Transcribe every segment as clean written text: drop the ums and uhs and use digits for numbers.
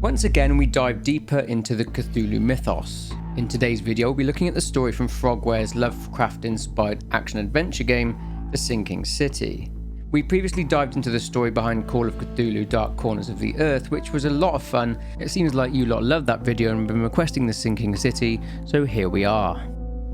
Once again, we dive deeper into the Cthulhu Mythos. In today's video, we'll be looking at the story from Frogwares' Lovecraft-inspired action-adventure game, The Sinking City. We previously dived into the story behind Call of Cthulhu Dark Corners of the Earth, which was a lot of fun. It seems like you lot loved that video and have been requesting The Sinking City, so here we are.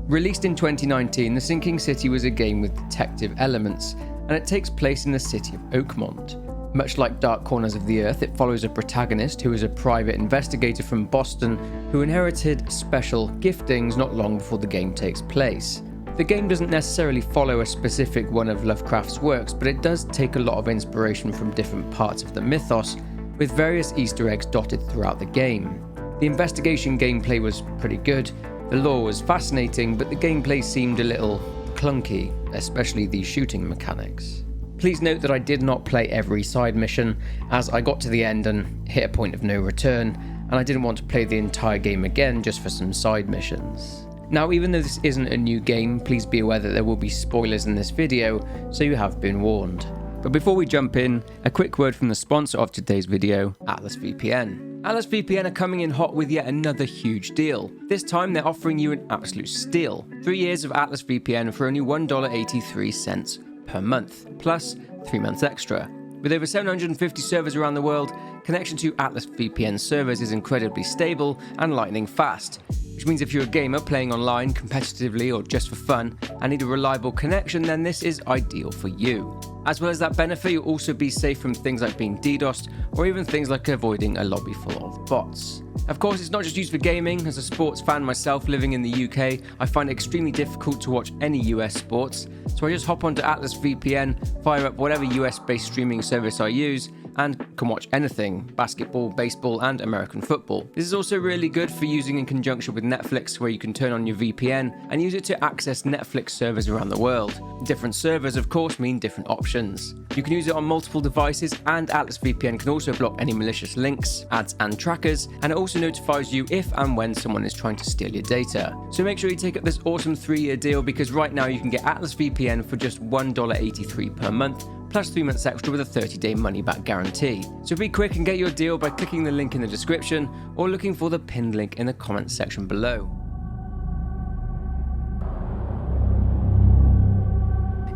Released in 2019, The Sinking City was a game with detective elements, and it takes place in the city of Oakmont. Much like Dark Corners of the Earth, it follows a protagonist who is a private investigator from Boston who inherited special giftings not long before the game takes place. The game doesn't necessarily follow a specific one of Lovecraft's works, but it does take a lot of inspiration from different parts of the mythos, with various Easter eggs dotted throughout the game. The investigation gameplay was pretty good, the lore was fascinating, but the gameplay seemed a little clunky, especially the shooting mechanics. Please note that I did not play every side mission, as I got to the end and hit a point of no return, and I didn't want to play the entire game again just for some side missions. Now, even though this isn't a new game, please be aware that there will be spoilers in this video, so you have been warned. But before we jump in, a quick word from the sponsor of today's video, Atlas VPN. Atlas VPN are coming in hot with yet another huge deal. This time they're offering you an absolute steal. 3 years of Atlas VPN for only $1.83 per month, plus 3 months extra. With over 750 servers around the world, connection to Atlas VPN servers is incredibly stable and lightning fast, which means if you're a gamer playing online competitively or just for fun and need a reliable connection, then this is ideal for you. As well as that benefit, you'll also be safe from things like being DDoSed or even things like avoiding a lobby full of bots. Of course, it's not just used for gaming. As a sports fan myself living in the UK, I find it extremely difficult to watch any US sports, so I just hop onto Atlas VPN, fire up whatever US-based streaming service I use, and can watch anything: basketball, baseball, and American football. This is also really good for using in conjunction with Netflix, where you can turn on your VPN and use it to access Netflix servers around the world. Different servers, of course, mean different options. You can use it on multiple devices, and Atlas VPN can also block any malicious links, ads, and trackers, and it also notifies you if and when someone is trying to steal your data. So make sure you take up this awesome 3-year deal, because right now you can get Atlas VPN for just $1.83 per month, plus 3 months extra with a 30-day money-back guarantee. So be quick and get your deal by clicking the link in the description or looking for the pinned link in the comments section below.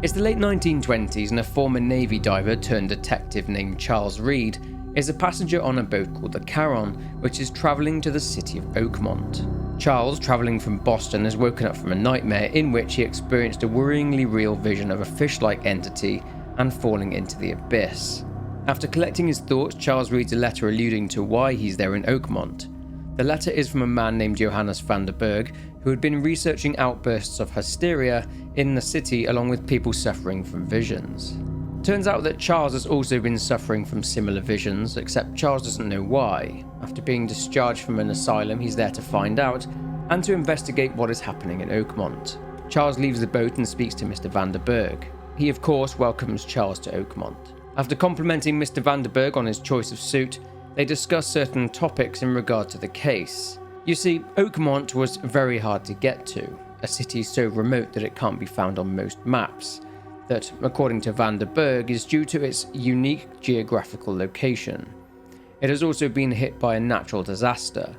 It's the late 1920s, and a former Navy diver turned detective named Charles Reed is a passenger on a boat called the Charon, which is travelling to the city of Oakmont. Charles, travelling from Boston, has woken up from a nightmare in which he experienced a worryingly real vision of a fish-like entity and falling into the abyss. After collecting his thoughts, Charles reads a letter alluding to why he's there in Oakmont. The letter is from a man named Johannes van der Berg, who had been researching outbursts of hysteria in the city along with people suffering from visions. Turns out that Charles has also been suffering from similar visions, except Charles doesn't know why. After being discharged from an asylum, he's there to find out and to investigate what is happening in Oakmont. Charles leaves the boat and speaks to Mr. van der Berg. He, of course, welcomes Charles to Oakmont. After complimenting Mr. van der Berg on his choice of suit, they discuss certain topics in regard to the case. You see, Oakmont was very hard to get to, a city so remote that it can't be found on most maps, that, according to van der Berg, is due to its unique geographical location. It has also been hit by a natural disaster.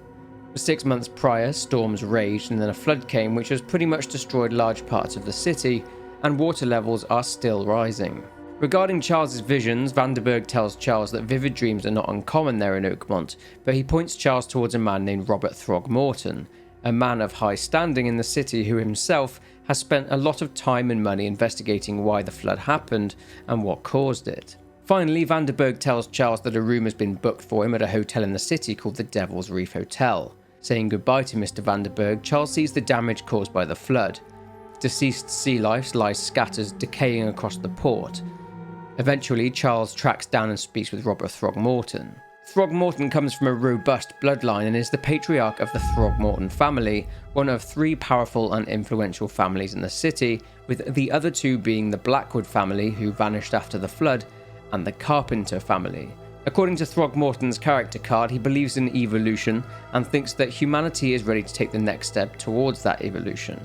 6 months prior, storms raged and then a flood came which has pretty much destroyed large parts of the city, and water levels are still rising. Regarding Charles's visions, van der Berg tells Charles that vivid dreams are not uncommon there in Oakmont, but he points Charles towards a man named Robert Throgmorton, a man of high standing in the city who himself has spent a lot of time and money investigating why the flood happened and what caused it. Finally, van der Berg tells Charles that a room has been booked for him at a hotel in the city called the Devil's Reef Hotel. Saying goodbye to Mr. van der Berg, Charles sees the damage caused by the flood. Deceased sea life lies scattered, decaying across the port. Eventually, Charles tracks down and speaks with Robert Throgmorton. Throgmorton comes from a robust bloodline and is the patriarch of the Throgmorton family, one of 3 powerful and influential families in the city, with the other 2 being the Blackwood family, who vanished after the flood, and the Carpenter family. According to Throgmorton's character card, he believes in evolution and thinks that humanity is ready to take the next step towards that evolution.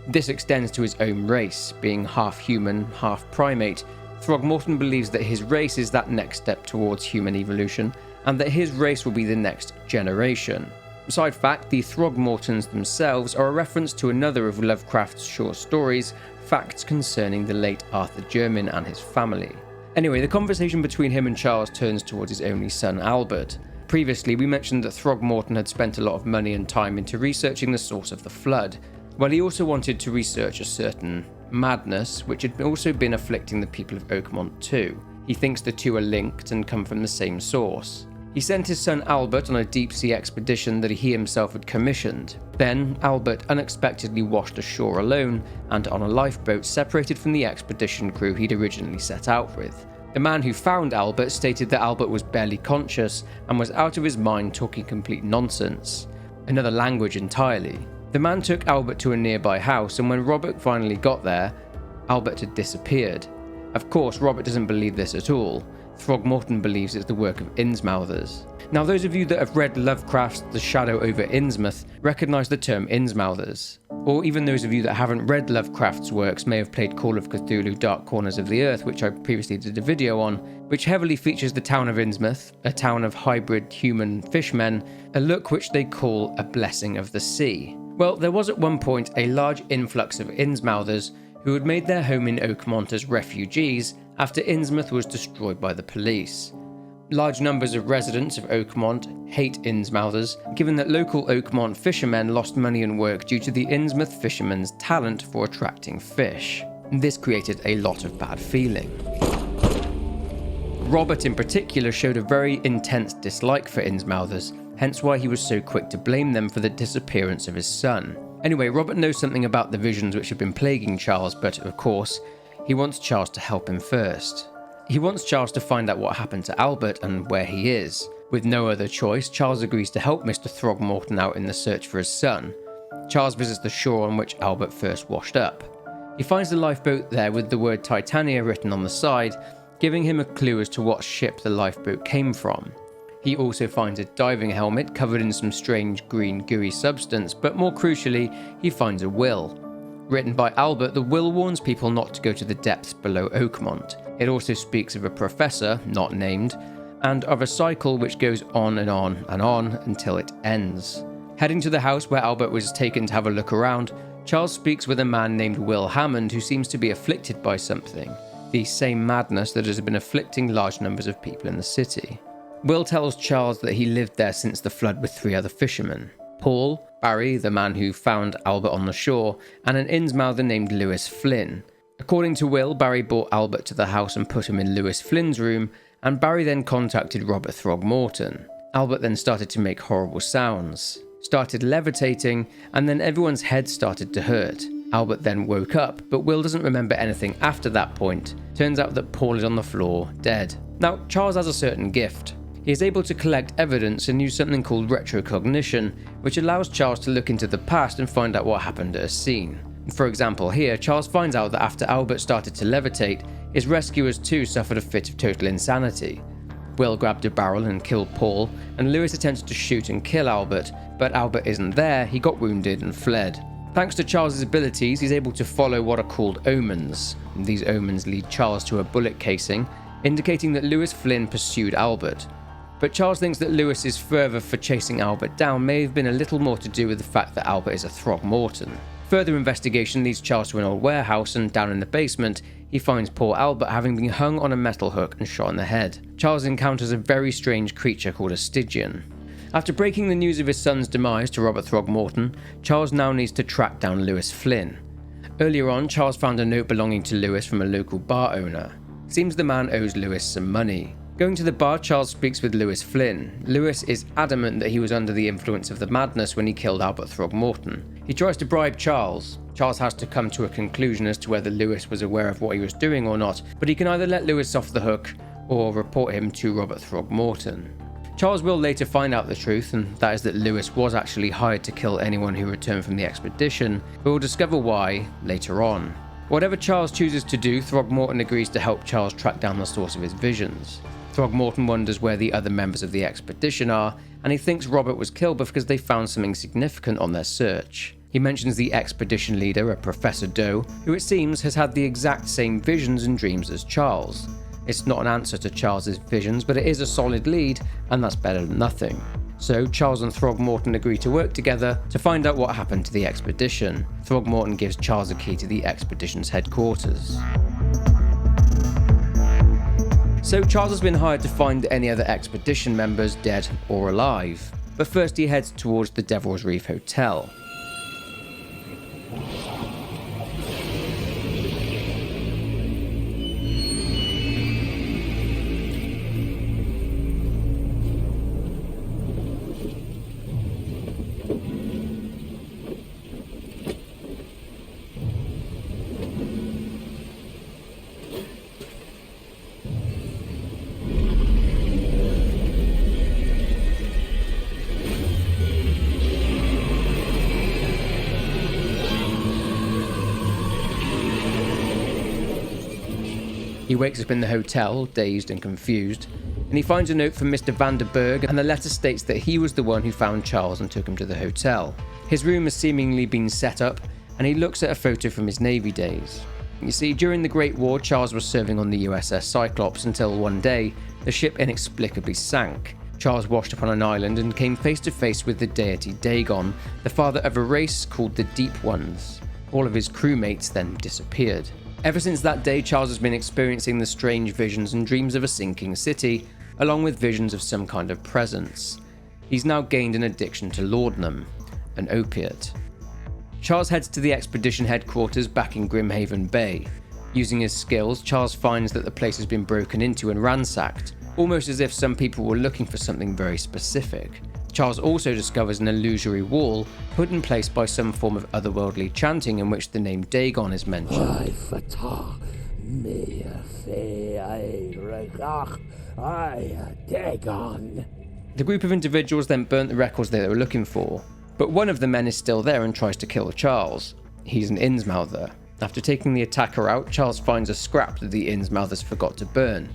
This extends to his own race, being half human, half primate. Throgmorton believes that his race is that next step towards human evolution, and that his race will be the next generation. Side fact, the Throgmortons themselves are a reference to another of Lovecraft's short stories, Facts Concerning the Late Arthur Jermyn and His Family. Anyway, the conversation between him and Charles turns towards his only son, Albert. Previously, we mentioned that Throgmorton had spent a lot of money and time into researching the source of the flood. Well, he also wanted to research a certain madness, which had also been afflicting the people of Oakmont too. He thinks the two are linked and come from the same source. He sent his son Albert on a deep-sea expedition that he himself had commissioned. Then, Albert unexpectedly washed ashore alone and on a lifeboat separated from the expedition crew he'd originally set out with. The man who found Albert stated that Albert was barely conscious and was out of his mind talking complete nonsense. Another language entirely. The man took Albert to a nearby house, and when Robert finally got there, Albert had disappeared. Of course, Robert doesn't believe this at all. Throgmorton believes it's the work of Innsmouthers. Now, those of you that have read Lovecraft's The Shadow over Innsmouth recognise the term Innsmouthers. Or even those of you that haven't read Lovecraft's works may have played Call of Cthulhu Dark Corners of the Earth, which I previously did a video on, which heavily features the town of Innsmouth, a town of hybrid human fishmen, a look which they call a blessing of the sea. Well, there was at one point a large influx of Innsmouthers who had made their home in Oakmont as refugees after Innsmouth was destroyed by the police. Large numbers of residents of Oakmont hate Innsmouthers, given that local Oakmont fishermen lost money and work due to the Innsmouth fishermen's talent for attracting fish. This created a lot of bad feeling. Robert in particular showed a very intense dislike for Innsmouthers, hence why he was so quick to blame them for the disappearance of his son. Anyway, Robert knows something about the visions which have been plaguing Charles, but of course, he wants Charles to help him first. He wants Charles to find out what happened to Albert and where he is. With no other choice, Charles agrees to help Mr. Throgmorton out in the search for his son. Charles visits the shore on which Albert first washed up. He finds the lifeboat there with the word Titania written on the side, giving him a clue as to what ship the lifeboat came from. He also finds a diving helmet covered in some strange green gooey substance, but more crucially, he finds a will. Written by Albert, the will warns people not to go to the depths below Oakmont. It also speaks of a professor, not named, and of a cycle which goes on and on and on until it ends. Heading to the house where Albert was taken to have a look around, Charles speaks with a man named Will Hammond who seems to be afflicted by something, the same madness that has been afflicting large numbers of people in the city. Will tells Charles that he lived there since the flood with 3 other fishermen: Paul, Barry, the man who found Albert on the shore, and an Innsmouther named Lewis Flynn. According to Will, Barry brought Albert to the house and put him in Lewis Flynn's room, and Barry then contacted Robert Throgmorton. Albert then started to make horrible sounds, started levitating, and then everyone's head started to hurt. Albert then woke up, but Will doesn't remember anything after that point. Turns out that Paul is on the floor, dead. Now, Charles has a certain gift. He is able to collect evidence and use something called retrocognition, which allows Charles to look into the past and find out what happened at a scene. For example, here, Charles finds out that after Albert started to levitate, his rescuers too suffered a fit of total insanity. Will grabbed a barrel and killed Paul, and Lewis attempted to shoot and kill Albert, but Albert isn't there, he got wounded and fled. Thanks to Charles' abilities, he's able to follow what are called omens. These omens lead Charles to a bullet casing, indicating that Lewis Flynn pursued Albert. But Charles thinks that Lewis's fervour for chasing Albert down may have been a little more to do with the fact that Albert is a Throgmorton. Further investigation leads Charles to an old warehouse, and down in the basement, he finds poor Albert having been hung on a metal hook and shot in the head. Charles encounters a very strange creature called a Stygian. After breaking the news of his son's demise to Robert Throgmorton, Charles now needs to track down Lewis Flynn. Earlier on, Charles found a note belonging to Lewis from a local bar owner. Seems the man owes Lewis some money. Going to the bar, Charles speaks with Lewis Flynn. Lewis is adamant that he was under the influence of the madness when he killed Albert Throgmorton. He tries to bribe Charles. Charles has to come to a conclusion as to whether Lewis was aware of what he was doing or not, but he can either let Lewis off the hook or report him to Robert Throgmorton. Charles will later find out the truth, and that is that Lewis was actually hired to kill anyone who returned from the expedition, but we'll discover why later on. Whatever Charles chooses to do, Throgmorton agrees to help Charles track down the source of his visions. Throgmorton wonders where the other members of the expedition are, and he thinks Robert was killed because they found something significant on their search. He mentions the expedition leader, a Professor Doe, who it seems has had the exact same visions and dreams as Charles. It's not an answer to Charles's visions, but it is a solid lead, and that's better than nothing. So Charles and Throgmorton agree to work together to find out what happened to the expedition. Throgmorton gives Charles a key to the expedition's headquarters. So Charles has been hired to find any other expedition members, dead or alive. But first he heads towards the Devil's Reef Hotel. He wakes up in the hotel, dazed and confused, and he finds a note from Mr. Vanderberg, and the letter states that he was the one who found Charles and took him to the hotel. His room has seemingly been set up, and he looks at a photo from his Navy days. You see, during the Great War, Charles was serving on the USS Cyclops until one day, the ship inexplicably sank. Charles washed up on an island and came face to face with the deity Dagon, the father of a race called the Deep Ones. All of his crewmates then disappeared. Ever since that day, Charles has been experiencing the strange visions and dreams of a sinking city, along with visions of some kind of presence. He's now gained an addiction to laudanum, an opiate. Charles heads to the expedition headquarters back in Grimhaven Bay. Using his skills, Charles finds that the place has been broken into and ransacked, almost as if some people were looking for something very specific. Charles also discovers an illusory wall put in place by some form of otherworldly chanting in which the name Dagon is mentioned. The group of individuals then burnt the records they were looking for, but one of the men is still there and tries to kill Charles. He's an Innsmouther. After taking the attacker out, Charles finds a scrap that the Innsmouthers forgot to burn.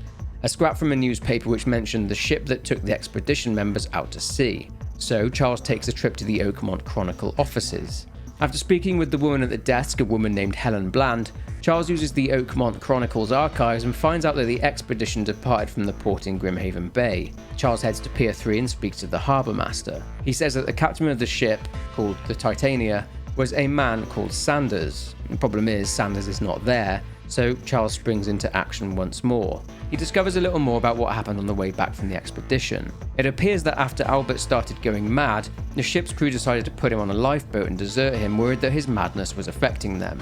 A scrap from a newspaper which mentioned the ship that took the expedition members out to sea. So Charles takes a trip to the Oakmont Chronicle offices. After speaking with the woman at the desk, a woman named Helen Bland, Charles uses the Oakmont Chronicle's archives and finds out that the expedition departed from the port in Grimhaven Bay. Charles heads to Pier 3 and speaks to the harbour master. He says that the captain of the ship, called the Titania, was a man called Sanders. The problem is, Sanders is not there, so Charles springs into action once more. He discovers a little more about what happened on the way back from the expedition. It appears that after Albert started going mad, the ship's crew decided to put him on a lifeboat and desert him, worried that his madness was affecting them.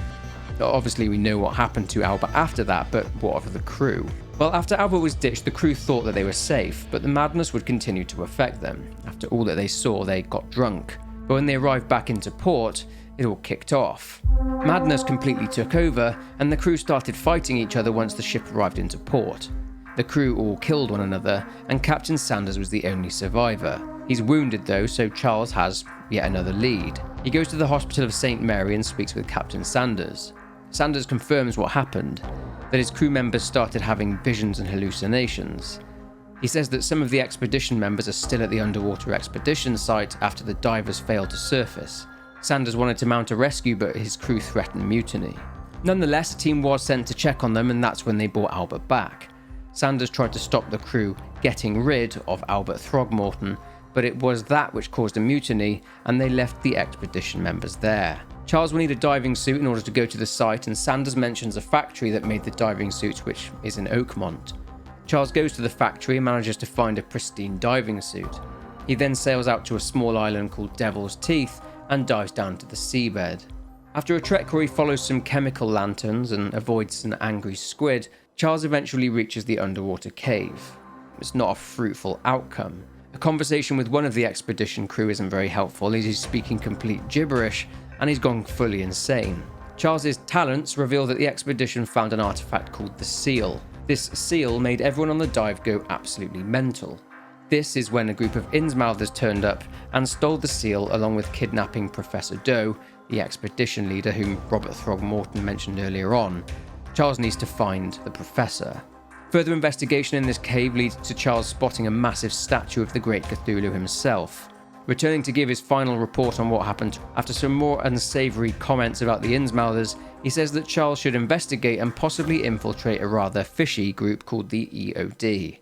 Obviously we know what happened to Albert after that, but what of the crew? Well, after Albert was ditched, the crew thought that they were safe, but the madness would continue to affect them. After all that they saw, they got drunk. But when they arrived back into port, it all kicked off. Madness completely took over, and the crew started fighting each other once the ship arrived into port. The crew all killed one another, and Captain Sanders was the only survivor. He's wounded though, so Charles has yet another lead. He goes to the hospital of St. Mary and speaks with Captain Sanders. Sanders confirms what happened, that his crew members started having visions and hallucinations. He says that some of the expedition members are still at the underwater expedition site after the divers failed to surface. Sanders wanted to mount a rescue, but his crew threatened mutiny. Nonetheless, a team was sent to check on them, and that's when they brought Albert back. Sanders tried to stop the crew getting rid of Albert Throgmorton, but it was that which caused a mutiny, and they left the expedition members there. Charles will need a diving suit in order to go to the site, and Sanders mentions a factory that made the diving suits, which is in Oakmont. Charles goes to the factory and manages to find a pristine diving suit. He then sails out to a small island called Devil's Teeth and dives down to the seabed. After a trek where he follows some chemical lanterns and avoids an angry squid, Charles eventually reaches the underwater cave. It's not a fruitful outcome. A conversation with one of the expedition crew isn't very helpful as he's speaking complete gibberish and he's gone fully insane. Charles's talents reveal that the expedition found an artifact called the Seal. This seal made everyone on the dive go absolutely mental. This is when a group of Innsmouthers turned up and stole the seal along with kidnapping Professor Doe, the expedition leader whom Robert Throgmorton mentioned earlier on. Charles needs to find the professor. Further investigation in this cave leads to Charles spotting a massive statue of the great Cthulhu himself. Returning to give his final report on what happened after some more unsavoury comments about the Innsmouthers, he says that Charles should investigate and possibly infiltrate a rather fishy group called the EOD.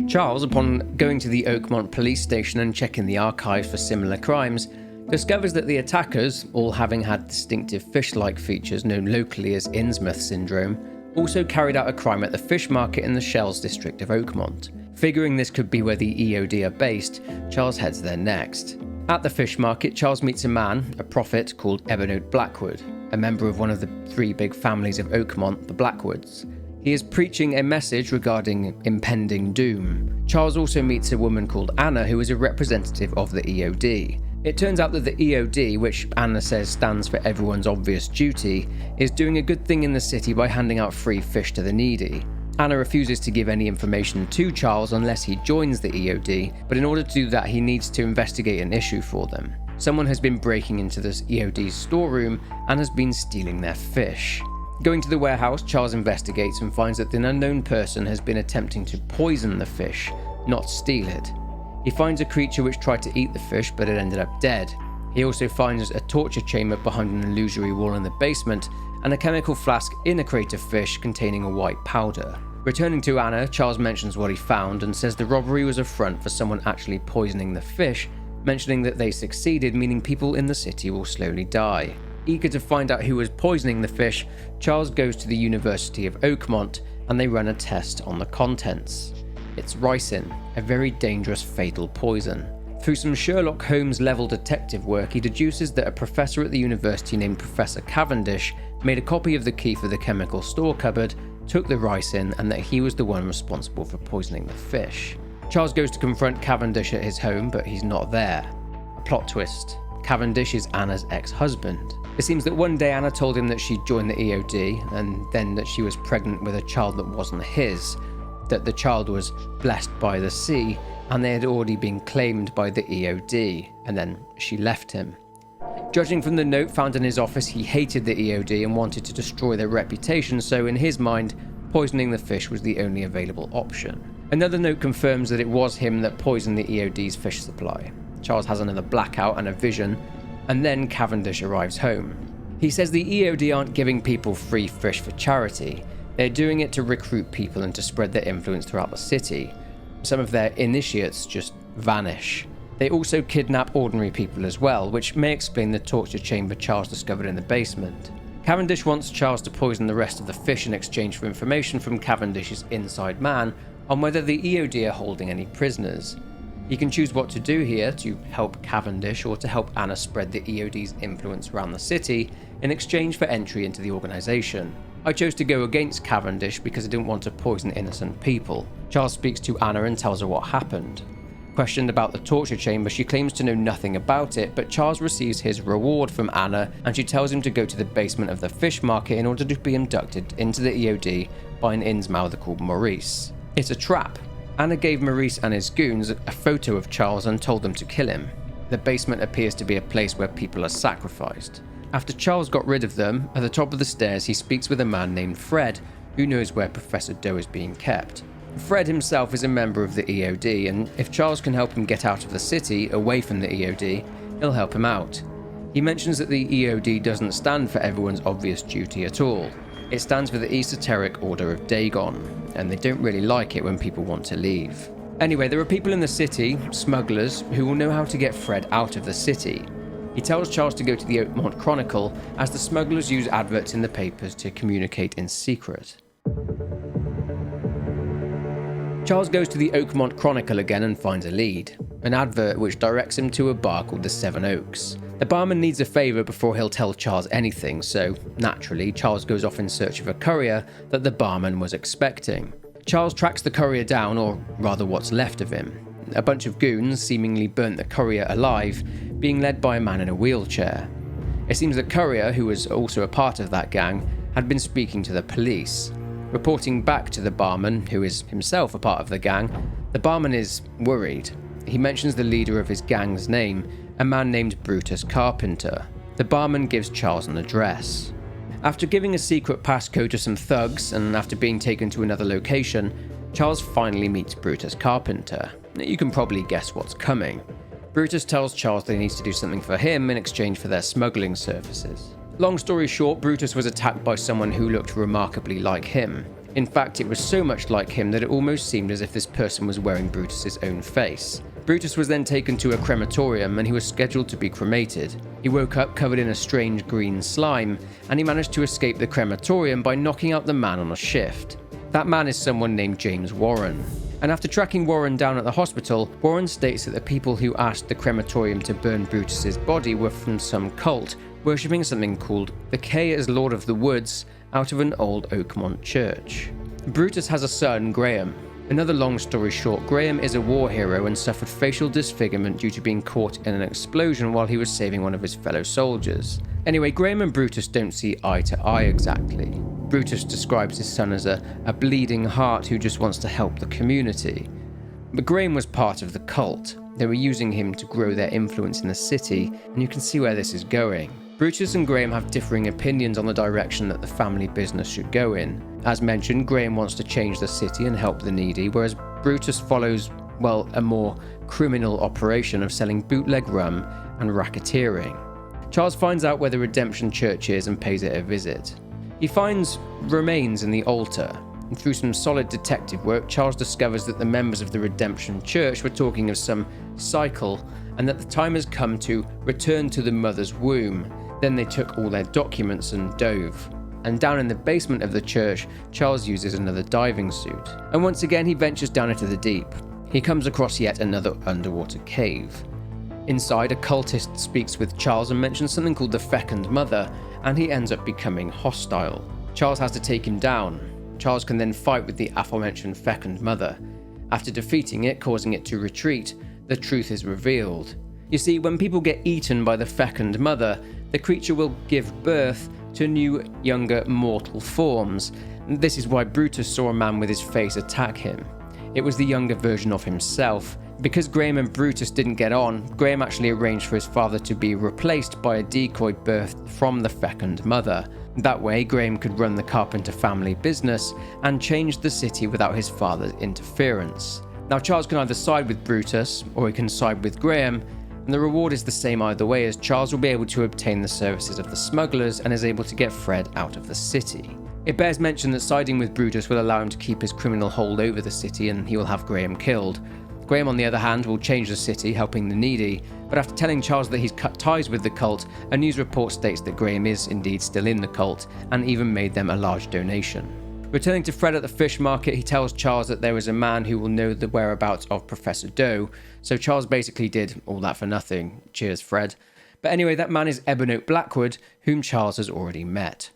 Charles, upon going to the Oakmont police station and checking the archives for similar crimes, discovers that the attackers, all having had distinctive fish-like features known locally as Innsmouth syndrome, also carried out a crime at the fish market in the Shells district of Oakmont. Figuring this could be where the EOD are based, Charles heads there next. At the fish market, Charles meets a man, a prophet called Ebonode Blackwood, a member of one of the three big families of Oakmont, the Blackwoods. He is preaching a message regarding impending doom. Charles also meets a woman called Anna, who is a representative of the EOD. It turns out that the EOD, which Anna says stands for everyone's obvious duty, is doing a good thing in the city by handing out free fish to the needy. Anna refuses to give any information to Charles unless he joins the EOD, but in order to do that he needs to investigate an issue for them. Someone has been breaking into this EOD's storeroom and has been stealing their fish. Going to the warehouse, Charles investigates and finds that an unknown person has been attempting to poison the fish, not steal it. He finds a creature which tried to eat the fish, but it ended up dead. He also finds a torture chamber behind an illusory wall in the basement, and a chemical flask in a crate of fish containing a white powder. Returning to Anna, Charles mentions what he found and says the robbery was a front for someone actually poisoning the fish, mentioning that they succeeded, meaning people in the city will slowly die. Eager to find out who was poisoning the fish, Charles goes to the University of Oakmont and they run a test on the contents. It's ricin, a very dangerous fatal poison. Through some Sherlock Holmes-level detective work, he deduces that a professor at the university named Professor Cavendish made a copy of the key for the chemical store cupboard, took the ricin, and that he was the one responsible for poisoning the fish. Charles goes to confront Cavendish at his home, but he's not there. A plot twist. Cavendish is Anna's ex-husband. It seems that one day Anna told him that she'd joined the EOD, and then that she was pregnant with a child that wasn't his, that the child was blessed by the sea, and they had already been claimed by the EOD, and then she left him. Judging from the note found in his office, he hated the EOD and wanted to destroy their reputation, so in his mind, poisoning the fish was the only available option. Another note confirms that it was him that poisoned the EOD's fish supply. Charles has another blackout and a vision, and then Cavendish arrives home. He says the EOD aren't giving people free fish for charity. They're doing it to recruit people and to spread their influence throughout the city. Some of their initiates just vanish. They also kidnap ordinary people as well, which may explain the torture chamber Charles discovered in the basement. Cavendish wants Charles to poison the rest of the fish in exchange for information from Cavendish's inside man on whether the EOD are holding any prisoners. He can choose what to do here, to help Cavendish or to help Anna spread the EOD's influence around the city in exchange for entry into the organisation. I chose to go against Cavendish because I didn't want to poison innocent people. Charles speaks to Anna and tells her what happened. Questioned about the torture chamber, she claims to know nothing about it, but Charles receives his reward from Anna and she tells him to go to the basement of the fish market in order to be inducted into the EOD by an Innsmouther called Maurice. It's a trap. Anna gave Maurice and his goons a photo of Charles and told them to kill him. The basement appears to be a place where people are sacrificed. After Charles got rid of them, at the top of the stairs he speaks with a man named Fred, who knows where Professor Doe is being kept. Fred himself is a member of the EOD, and if Charles can help him get out of the city, away from the EOD, he'll help him out. He mentions that the EOD doesn't stand for everyone's obvious duty at all. It stands for the Esoteric Order of Dagon, and they don't really like it when people want to leave. Anyway, there are people in the city, smugglers, who will know how to get Fred out of the city. He tells Charles to go to the Oakmont Chronicle, as the smugglers use adverts in the papers to communicate in secret. Charles goes to the Oakmont Chronicle again and finds a lead, an advert which directs him to a bar called the Seven Oaks. The barman needs a favour before he'll tell Charles anything, so naturally Charles goes off in search of a courier that the barman was expecting. Charles tracks the courier down, or rather what's left of him. A bunch of goons seemingly burnt the courier alive, being led by a man in a wheelchair. It seems the courier, who was also a part of that gang, had been speaking to the police. Reporting back to the barman, who is himself a part of the gang, the barman is worried. He mentions the leader of his gang's name, a man named Brutus Carpenter. The barman gives Charles an address. After giving a secret passcode to some thugs, and after being taken to another location, Charles finally meets Brutus Carpenter. You can probably guess what's coming. Brutus tells Charles that he needs to do something for him in exchange for their smuggling services. Long story short, Brutus was attacked by someone who looked remarkably like him. In fact, it was so much like him that it almost seemed as if this person was wearing Brutus's own face. Brutus was then taken to a crematorium and he was scheduled to be cremated. He woke up covered in a strange green slime, and he managed to escape the crematorium by knocking out the man on a shift. That man is someone named James Warren. And after tracking Warren down at the hospital, Warren states that the people who asked the crematorium to burn Brutus's body were from some cult, worshipping something called the K as Lord of the Woods out of an old Oakmont church. Brutus has a son, Graham. Another long story short, Graham is a war hero and suffered facial disfigurement due to being caught in an explosion while he was saving one of his fellow soldiers. Anyway, Graham and Brutus don't see eye to eye exactly. Brutus describes his son as a bleeding heart who just wants to help the community. But Graham was part of the cult. They were using him to grow their influence in the city, and you can see where this is going. Brutus and Graham have differing opinions on the direction that the family business should go in. As mentioned, Graham wants to change the city and help the needy, whereas Brutus follows, well, a more criminal operation of selling bootleg rum and racketeering. Charles finds out where the Redemption Church is and pays it a visit. He finds remains in the altar, and through some solid detective work, Charles discovers that the members of the Redemption Church were talking of some cycle and that the time has come to return to the mother's womb. Then they took all their documents and dove. And down in the basement of the church, Charles uses another diving suit. And once again, he ventures down into the deep. He comes across yet another underwater cave. Inside, a cultist speaks with Charles and mentions something called the Fecund Mother, and he ends up becoming hostile. Charles has to take him down. Charles can then fight with the aforementioned Fecund Mother. After defeating it, causing it to retreat, the truth is revealed. You see, when people get eaten by the Fecund Mother, the creature will give birth to new, younger, mortal forms. This is why Brutus saw a man with his face attack him. It was the younger version of himself. Because Graham and Brutus didn't get on, Graham actually arranged for his father to be replaced by a decoy birthed from the Fecund Mother. That way, Graham could run the Carpenter family business and change the city without his father's interference. Now, Charles can either side with Brutus, or he can side with Graham, and the reward is the same either way, as Charles will be able to obtain the services of the smugglers and is able to get Fred out of the city. It bears mention that siding with Brutus will allow him to keep his criminal hold over the city, and he will have Graham killed. Graham, on the other hand, will change the city, helping the needy, but after telling Charles that he's cut ties with the cult, a news report states that Graham is indeed still in the cult, and even made them a large donation. Returning to Fred at the fish market, he tells Charles that there is a man who will know the whereabouts of Professor Doe, so Charles basically did all that for nothing. Cheers, Fred. But anyway, that man is Ebenote Blackwood, whom Charles has already met.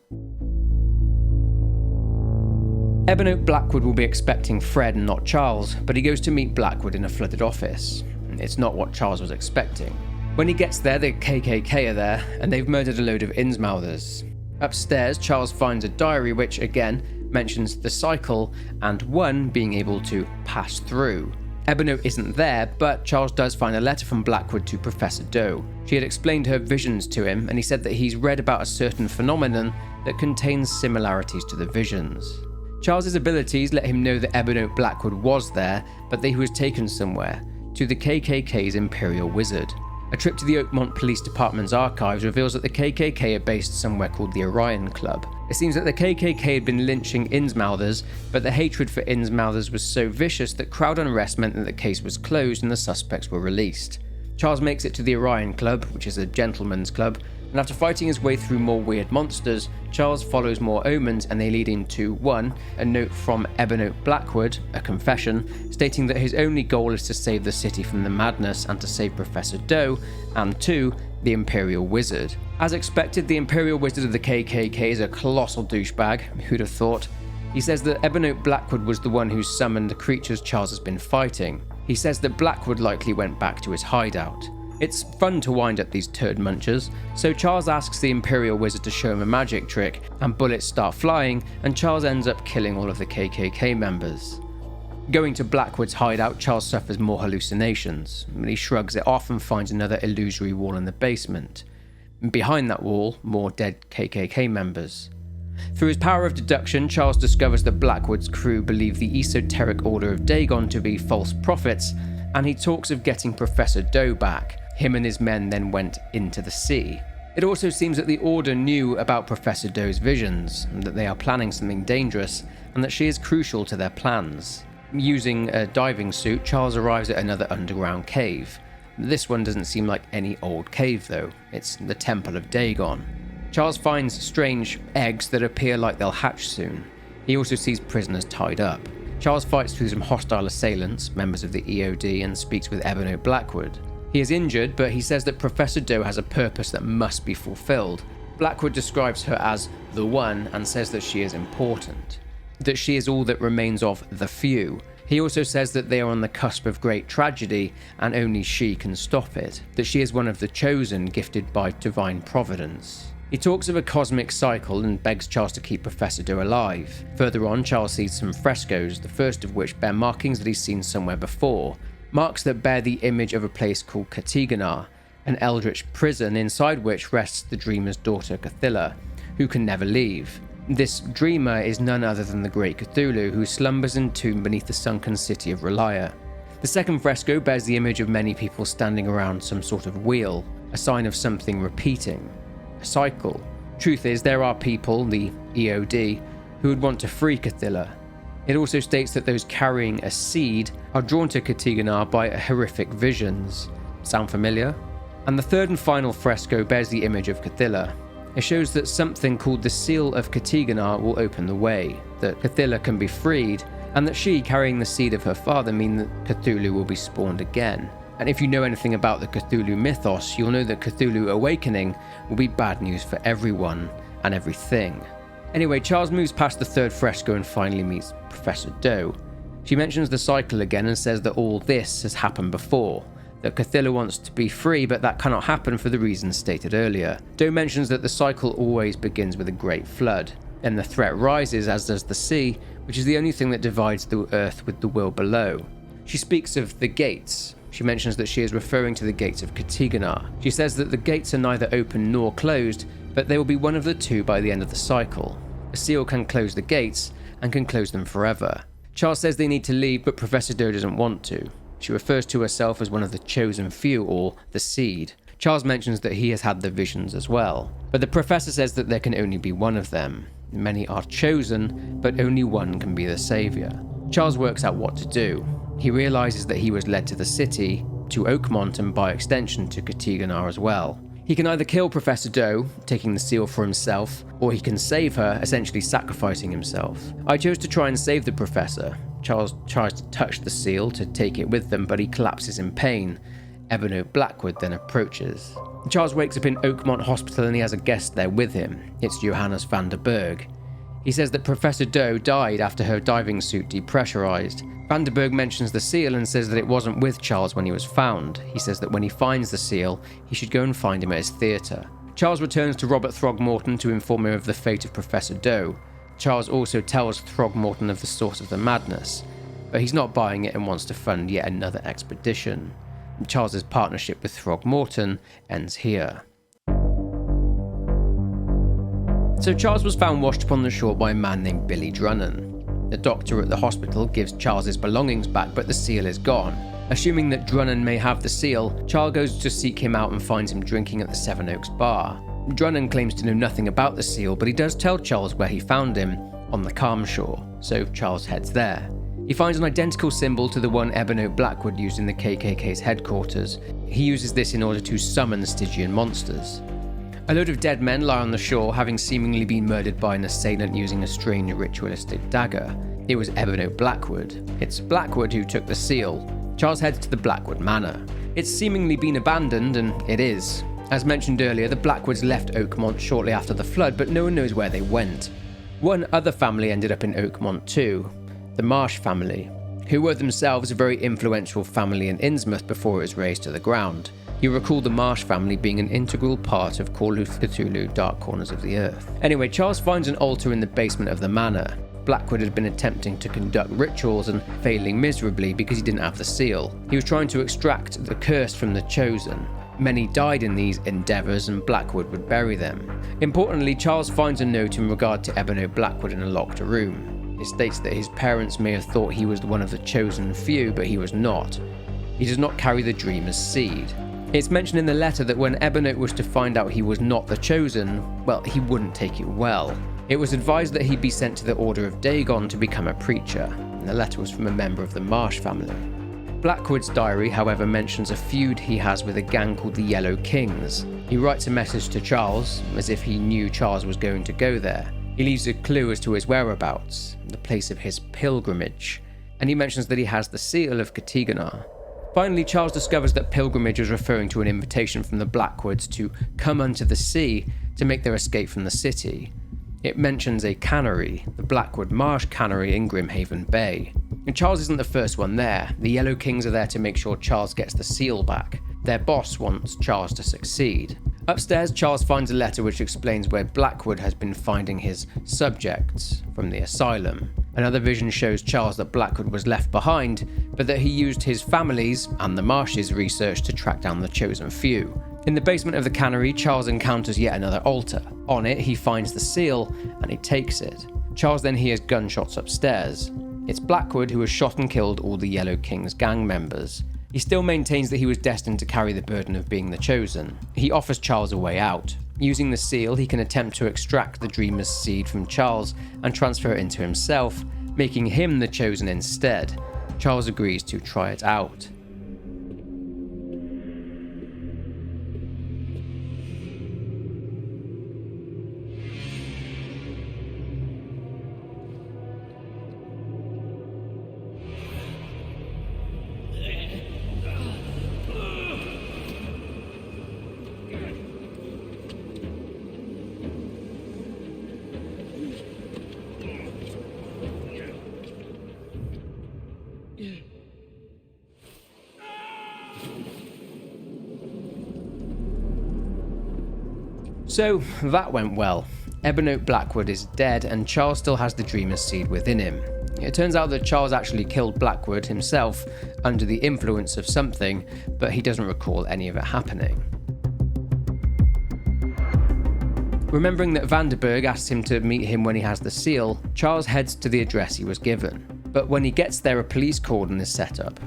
Ebenote Blackwood will be expecting Fred and not Charles, but he goes to meet Blackwood in a flooded office. It's not what Charles was expecting. When he gets there, the KKK are there, and they've murdered a load of Innsmouthers. Upstairs, Charles finds a diary which, again, mentions the cycle and one being able to pass through. Ebenote isn't there, but Charles does find a letter from Blackwood to Professor Doe. She had explained her visions to him, and he said that he's read about a certain phenomenon that contains similarities to the visions. Charles's abilities let him know that Ebenote Blackwood was there, but that he was taken somewhere, to the KKK's Imperial Wizard. A trip to the Oakmont Police Department's archives reveals that the KKK are based somewhere called the Orion Club. It seems that the KKK had been lynching Innsmouthers, but the hatred for Innsmouthers was so vicious that crowd unrest meant that the case was closed and the suspects were released. Charles makes it to the Orion Club, which is a gentleman's club, and after fighting his way through more weird monsters, Charles follows more omens and they lead him to 1. A note from Ebenote Blackwood, a confession, stating that his only goal is to save the city from the madness and to save Professor Doe, and 2. The Imperial Wizard. As expected, the Imperial Wizard of the KKK is a colossal douchebag, who'd have thought. He says that Ebenote Blackwood was the one who summoned the creatures Charles has been fighting. He says that Blackwood likely went back to his hideout. It's fun to wind up these turd munchers, so Charles asks the Imperial Wizard to show him a magic trick, and bullets start flying, and Charles ends up killing all of the KKK members. Going to Blackwood's hideout, Charles suffers more hallucinations, but he shrugs it off and finds another illusory wall in the basement. And behind that wall, more dead KKK members. Through his power of deduction, Charles discovers that Blackwood's crew believe the esoteric Order of Dagon to be false prophets, and he talks of getting Professor Doe back. Him and his men then went into the sea. It also seems that the Order knew about Professor Doe's visions, and that they are planning something dangerous, and that she is crucial to their plans. Using a diving suit, Charles arrives at another underground cave. This one doesn't seem like any old cave though, it's the Temple of Dagon. Charles finds strange eggs that appear like they'll hatch soon. He also sees prisoners tied up. Charles fights through some hostile assailants, members of the EOD, and speaks with Ebony Blackwood. He is injured, but he says that Professor Doe has a purpose that must be fulfilled. Blackwood describes her as the One and says that she is important, that she is all that remains of the few. He also says that they are on the cusp of great tragedy and only she can stop it, that she is one of the chosen gifted by divine providence. He talks of a cosmic cycle and begs Charles to keep Professor Doe alive. Further on, Charles sees some frescoes, the first of which bear markings that he's seen somewhere before. Marks that bear the image of a place called Katiganar, an eldritch prison inside which rests the dreamer's daughter Cthulhu, who can never leave. This dreamer is none other than the great Cthulhu, who slumbers entombed beneath the sunken city of Relia. The second fresco bears the image of many people standing around some sort of wheel, a sign of something repeating. A cycle. Truth is, there are people, the EOD, who would want to free Cthulhu. It also states that those carrying a seed are drawn to Katiganar by horrific visions. Sound familiar? And the third and final fresco bears the image of Cthulhu. It shows that something called the Seal of Katiganar will open the way, that Cthulhu can be freed, and that she, carrying the seed of her father, mean that Cthulhu will be spawned again. And if you know anything about the Cthulhu Mythos, you'll know that Cthulhu awakening will be bad news for everyone and everything. Anyway, Charles moves past the third fresco and finally meets Professor Doe. She mentions the cycle again and says that all this has happened before, that Cthulhu wants to be free, but that cannot happen for the reasons stated earlier. Doe mentions that the cycle always begins with a great flood, then the threat rises, as does the sea, which is the only thing that divides the earth with the world below. She speaks of the gates. She mentions that she is referring to the gates of Katiganar. She says that the gates are neither open nor closed, but they will be one of the two by the end of the cycle. A seal can close the gates, and can close them forever. Charles says they need to leave, but Professor Doe doesn't want to. She refers to herself as one of the chosen few, or the seed. Charles mentions that he has had the visions as well, but the professor says that there can only be one of them. Many are chosen, but only one can be the savior. Charles works out what to do. He realizes that he was led to the city, to Oakmont, and by extension to Katiganar as well. He can either kill Professor Doe, taking the seal for himself, or he can save her, essentially sacrificing himself. I chose to try and save the professor. Charles tries to touch the seal to take it with them, but he collapses in pain. Ebony Blackwood then approaches. Charles wakes up in Oakmont Hospital and he has a guest there with him. It's Johannes van der Berg. He says that Professor Doe died after her diving suit depressurized. Van der Berg mentions the seal and says that it wasn't with Charles when he was found. He says that when he finds the seal, he should go and find him at his theatre. Charles returns to Robert Throgmorton to inform him of the fate of Professor Doe. Charles also tells Throgmorton of the source of the madness, but he's not buying it and wants to fund yet another expedition. Charles's partnership with Throgmorton ends here. So Charles was found washed upon the shore by a man named Billy Drunnen. The doctor at the hospital gives Charles his belongings back, but the seal is gone. Assuming that Drunnen may have the seal, Charles goes to seek him out and finds him drinking at the Seven Oaks bar. Drunnen claims to know nothing about the seal, but he does tell Charles where he found him, on the Calm Shore, so Charles heads there. He finds an identical symbol to the one Ebony Blackwood used in the KKK's headquarters. He uses this in order to summon Stygian monsters. A load of dead men lie on the shore, having seemingly been murdered by an assailant using a strange ritualistic dagger. It was Ebony Blackwood. It's Blackwood who took the seal. Charles heads to the Blackwood Manor. It's seemingly been abandoned, and it is. As mentioned earlier, the Blackwoods left Oakmont shortly after the flood, but no one knows where they went. One other family ended up in Oakmont too, the Marsh family, who were themselves a very influential family in Innsmouth before it was razed to the ground. You recall the Marsh family being an integral part of Call of Cthulhu Dark Corners of the Earth. Anyway, Charles finds an altar in the basement of the manor. Blackwood had been attempting to conduct rituals and failing miserably because he didn't have the seal. He was trying to extract the curse from the chosen. Many died in these endeavours and Blackwood would bury them. Importantly, Charles finds a note in regard to Ebony Blackwood in a locked room. It states that his parents may have thought he was one of the chosen few, but he was not. He does not carry the dreamer's seed. It's mentioned in the letter that when Ebony was to find out he was not the chosen, well, he wouldn't take it well. It was advised that he be sent to the Order of Dagon to become a preacher, and the letter was from a member of the Marsh family. Blackwood's diary, however, mentions a feud he has with a gang called the Yellow Kings. He writes a message to Charles, as if he knew Charles was going to go there. He leaves a clue as to his whereabouts, the place of his pilgrimage, and he mentions that he has the seal of Katiganar. Finally, Charles discovers that pilgrimage is referring to an invitation from the Blackwoods to come unto the sea to make their escape from the city. It mentions a cannery, the Blackwood Marsh Cannery in Grimhaven Bay. And Charles isn't the first one there. The Yellow Kings are there to make sure Charles gets the seal back. Their boss wants Charles to succeed. Upstairs, Charles finds a letter which explains where Blackwood has been finding his subjects from the asylum. Another vision shows Charles that Blackwood was left behind, but that he used his family's and the Marsh's research to track down the chosen few. In the basement of the cannery, Charles encounters yet another altar. On it, he finds the seal and he takes it. Charles then hears gunshots upstairs. It's Blackwood who has shot and killed all the Yellow King's gang members. He still maintains that he was destined to carry the burden of being the chosen. He offers Charles a way out. Using the seal, he can attempt to extract the dreamer's seed from Charles and transfer it into himself, making him the chosen instead. Charles agrees to try it out. So that went well. Ebony Blackwood is dead and Charles still has the dreamer's seed within him. It turns out that Charles actually killed Blackwood himself under the influence of something, but he doesn't recall any of it happening. Remembering that Vanderberg asks him to meet him when he has the seal, Charles heads to the address he was given. But when he gets there, a police cordon is set up.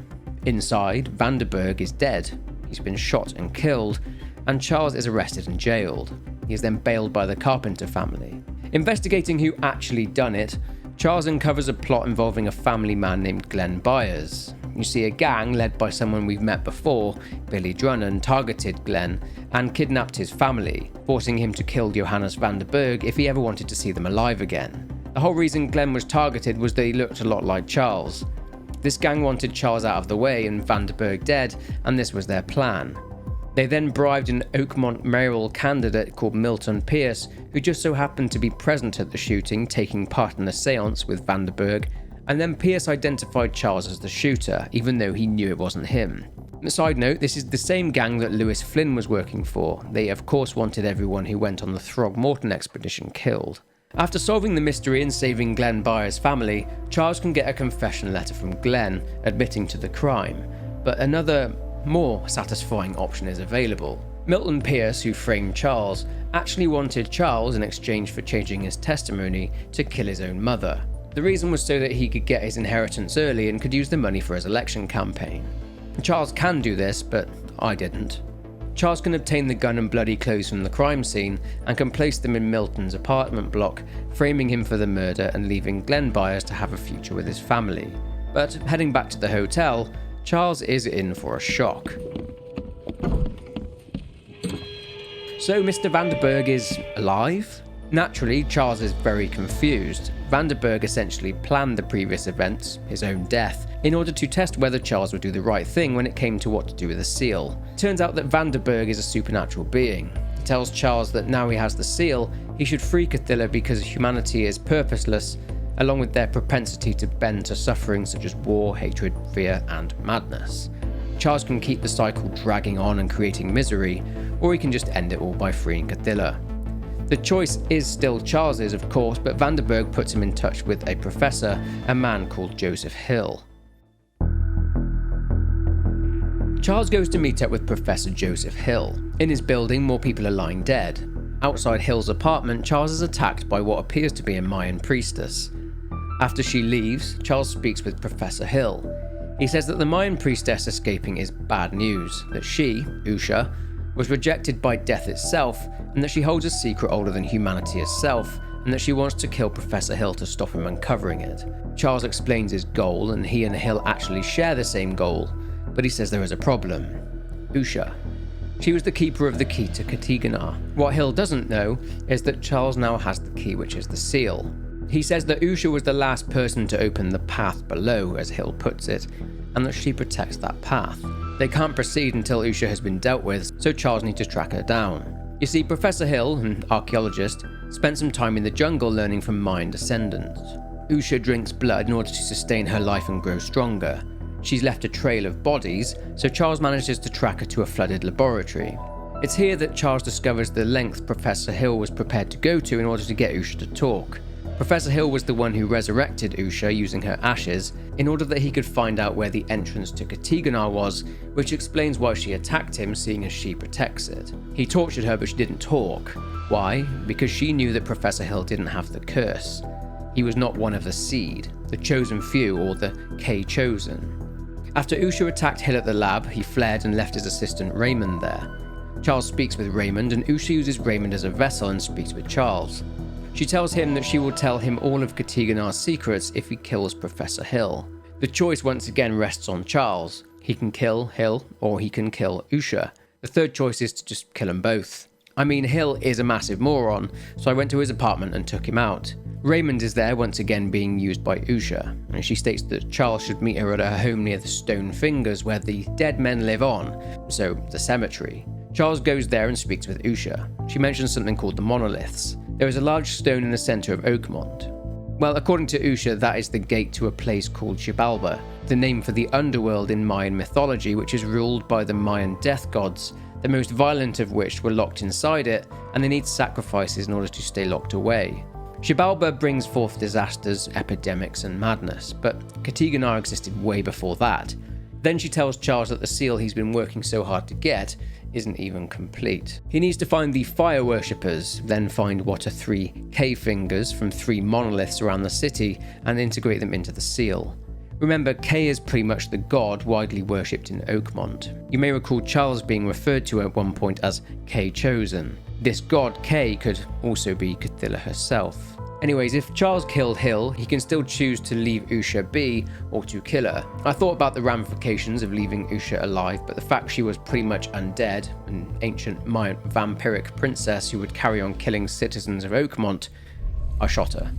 Inside, Vanderberg is dead. He's been shot and killed, and Charles is arrested and jailed. He is then bailed by the Carpenter family. Investigating who actually done it, Charles uncovers a plot involving a family man named Glenn Byers. You see, a gang led by someone we've met before, Billy Drunnen, targeted Glenn and kidnapped his family, forcing him to kill Johannes Vanderberg if he ever wanted to see them alive again. The whole reason Glenn was targeted was that he looked a lot like Charles. This gang wanted Charles out of the way and Vanderberg dead, and this was their plan. They then bribed an Oakmont mayoral candidate called Milton Pierce, who just so happened to be present at the shooting, taking part in a seance with Vanderberg, and then Pierce identified Charles as the shooter, even though he knew it wasn't him. Side note, this is the same gang that Lewis Flynn was working for. They of course wanted everyone who went on the Throgmorton expedition killed. After solving the mystery and saving Glenn Byers' family, Charles can get a confession letter from Glenn admitting to the crime, but another, more satisfying option is available. Milton Pierce, who framed Charles, actually wanted Charles, in exchange for changing his testimony, to kill his own mother. The reason was so that he could get his inheritance early and could use the money for his election campaign. Charles can do this, but I didn't. Charles can obtain the gun and bloody clothes from the crime scene and can place them in Milton's apartment block, framing him for the murder and leaving Glenn Byers to have a future with his family. But heading back to the hotel, Charles is in for a shock. So Mr. Vanderberg is alive? Naturally, Charles is very confused. Vanderberg essentially planned the previous events, his own death, in order to test whether Charles would do the right thing when it came to what to do with the seal. Turns out that Vanderberg is a supernatural being. He tells Charles that now he has the seal, he should free Cthulhu because humanity is purposeless, along with their propensity to bend to suffering such as war, hatred, fear, and madness. Charles can keep the cycle dragging on and creating misery, or he can just end it all by freeing Cthulhu. The choice is still Charles's, of course, but Vanderberg puts him in touch with a professor, a man called Joseph Hill. Charles goes to meet up with Professor Joseph Hill. In his building, more people are lying dead. Outside Hill's apartment, Charles is attacked by what appears to be a Mayan priestess. After she leaves, Charles speaks with Professor Hill. He says that the Mayan priestess escaping is bad news, that she, Usha, was rejected by death itself, and that she holds a secret older than humanity itself, and that she wants to kill Professor Hill to stop him uncovering it. Charles explains his goal, and he and Hill actually share the same goal, but he says there is a problem. Usha. She was the keeper of the key to Katiganar. What Hill doesn't know is that Charles now has the key, which is the seal. He says that Usha was the last person to open the path below, as Hill puts it, and that she protects that path. They can't proceed until Usha has been dealt with, so Charles needs to track her down. You see, Professor Hill, an archaeologist, spent some time in the jungle learning from Mayan descendants. Usha drinks blood in order to sustain her life and grow stronger. She's left a trail of bodies, so Charles manages to track her to a flooded laboratory. It's here that Charles discovers the length Professor Hill was prepared to go to in order to get Usha to talk. Professor Hill was the one who resurrected Usha using her ashes in order that he could find out where the entrance to Katiganar was, which explains why she attacked him, seeing as she protects it. He tortured her, but she didn't talk. Why? Because she knew that Professor Hill didn't have the curse. He was not one of the seed, the chosen few, or the K-chosen. After Usha attacked Hill at the lab, he fled and left his assistant Raymond there. Charles speaks with Raymond, and Usha uses Raymond as a vessel and speaks with Charles. She tells him that she will tell him all of Katiganar's secrets if he kills Professor Hill. The choice once again rests on Charles. He can kill Hill, or he can kill Usha. The third choice is to just kill them both. I mean, Hill is a massive moron, so I went to his apartment and took him out. Raymond is there once again being used by Usha, and she states that Charles should meet her at her home near the Stone Fingers where the dead men live on, so the cemetery. Charles goes there and speaks with Usha. She mentions something called the monoliths. There is a large stone in the centre of Oakmont. Well, according to Usha, that is the gate to a place called Xibalba, the name for the underworld in Mayan mythology, which is ruled by the Mayan death gods, the most violent of which were locked inside it, and they need sacrifices in order to stay locked away. Xibalba brings forth disasters, epidemics, and madness, but Katiganar existed way before that. Then she tells Charles that the seal he's been working so hard to get isn't even complete. He needs to find the fire worshippers, then find what are 3 K-fingers from 3 monoliths around the city and integrate them into the seal. Remember, K is pretty much the god widely worshipped in Oakmont. You may recall Charles being referred to at one point as K-chosen. This god K could also be Cthulhu herself. Anyways, if Charles killed Hill, he can still choose to leave Usha be or to kill her. I thought about the ramifications of leaving Usha alive, but the fact she was pretty much undead, an ancient Mayan vampiric princess who would carry on killing citizens of Oakmont, I shot her.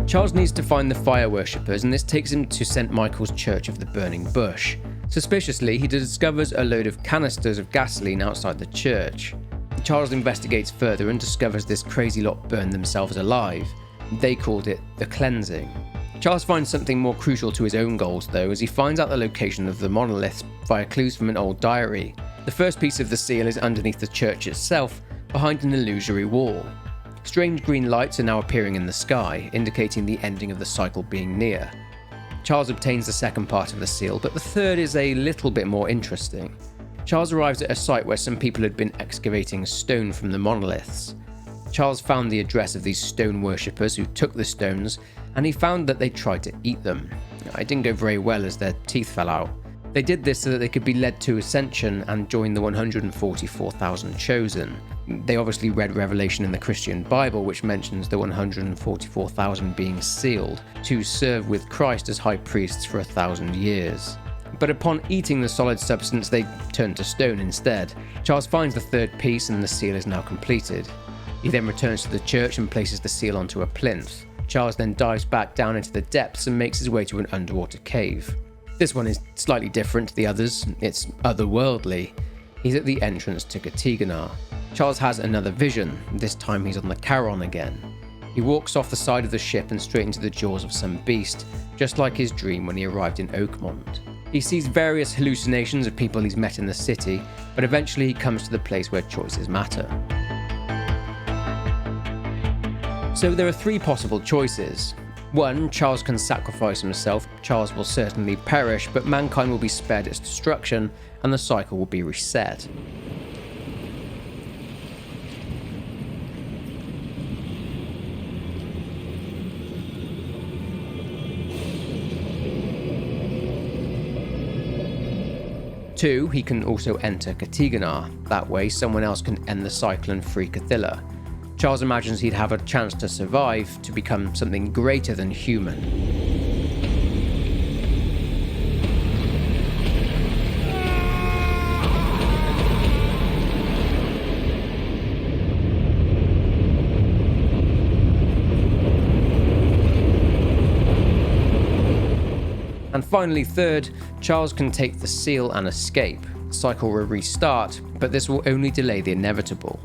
Charles needs to find the fire worshippers, and this takes him to St. Michael's Church of the Burning Bush. Suspiciously, he discovers a load of canisters of gasoline outside the church. Charles investigates further and discovers this crazy lot burned themselves alive. They called it the cleansing. Charles finds something more crucial to his own goals though, as he finds out the location of the monoliths via clues from an old diary. The first piece of the seal is underneath the church itself, behind an illusory wall. Strange green lights are now appearing in the sky, indicating the ending of the cycle being near. Charles obtains the second part of the seal, but the third is a little bit more interesting. Charles arrives at a site where some people had been excavating stone from the monoliths. Charles found the address of these stone worshippers who took the stones, and he found that they tried to eat them. It didn't go very well as their teeth fell out. They did this so that they could be led to Ascension and join the 144,000 chosen. They obviously read Revelation in the Christian Bible, which mentions the 144,000 being sealed to serve with Christ as high priests for 1,000 years. But upon eating the solid substance, they turned to stone instead. Charles finds the third piece and the seal is now completed. He then returns to the church and places the seal onto a plinth. Charles then dives back down into the depths and makes his way to an underwater cave. This one is slightly different to the others. It's otherworldly. He's at the entrance to Katiganar. Charles has another vision. This time he's on the Charon again. He walks off the side of the ship and straight into the jaws of some beast, just like his dream when he arrived in Oakmont. He sees various hallucinations of people he's met in the city, but eventually he comes to the place where choices matter. So there are 3 possible choices. 1. Charles can sacrifice himself. Charles will certainly perish, but mankind will be spared its destruction, and the cycle will be reset. 2. He can also enter Katiganar. That way, someone else can end the cycle and free Cthulhu. Charles imagines he'd have a chance to survive, to become something greater than human. And finally, 3rd, Charles can take the seal and escape. The cycle will restart, but this will only delay the inevitable.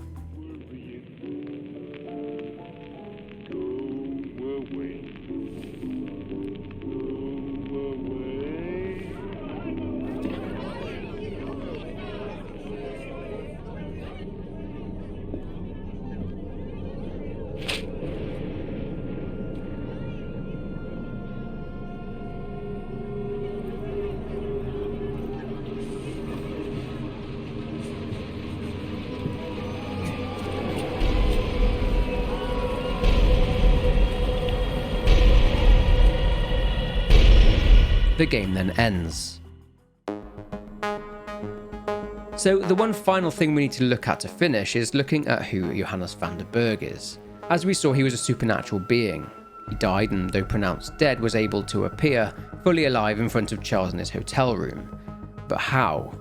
The game then ends. So the one final thing we need to look at to finish is looking at who Johannes van der Berg is. As we saw, he was a supernatural being. He died, and though pronounced dead, was able to appear fully alive in front of Charles in his hotel room. But how?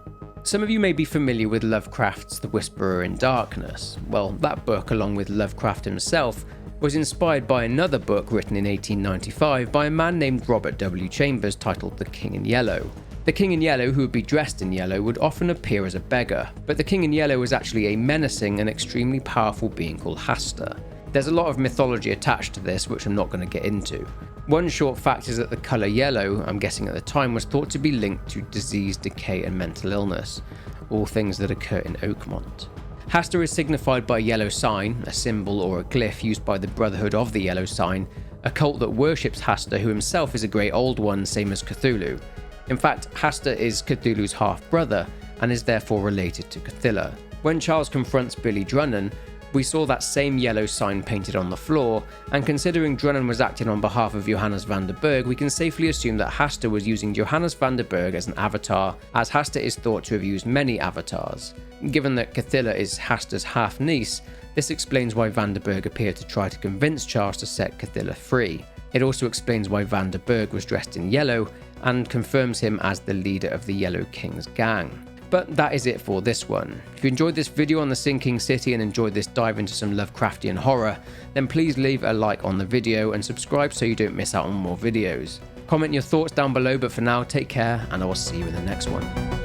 Some of you may be familiar with Lovecraft's The Whisperer in Darkness. Well, that book, along with Lovecraft himself, was inspired by another book written in 1895 by a man named Robert W. Chambers titled The King in Yellow. The King in Yellow, who would be dressed in yellow, would often appear as a beggar, but the King in Yellow was actually a menacing and extremely powerful being called Hasta. There's a lot of mythology attached to this, which I'm not going to get into. One short fact is that the colour yellow, I'm guessing at the time, was thought to be linked to disease, decay and mental illness, all things that occur in Oakmont. Hasta is signified by a yellow sign, a symbol or a glyph used by the Brotherhood of the Yellow Sign, a cult that worships Hasta, who himself is a great old one, same as Cthulhu. In fact, Hasta is Cthulhu's half-brother and is therefore related to Cthulhu. When Charles confronts Billy Drunnen, we saw that same yellow sign painted on the floor, and considering Drunnen was acting on behalf of Johannes van der Berg, we can safely assume that Hasta was using Johannes van der Berg as an avatar, as Hasta is thought to have used many avatars. Given that Cthulhu is Hasta's half-niece, this explains why van der Berg appeared to try to convince Charles to set Cthulhu free. It also explains why van der Berg was dressed in yellow, and confirms him as the leader of the Yellow King's gang. But that is it for this one. If you enjoyed this video on the Sinking City and enjoyed this dive into some Lovecraftian horror, then please leave a like on the video and subscribe so you don't miss out on more videos. Comment your thoughts down below, but for now, take care and I will see you in the next one.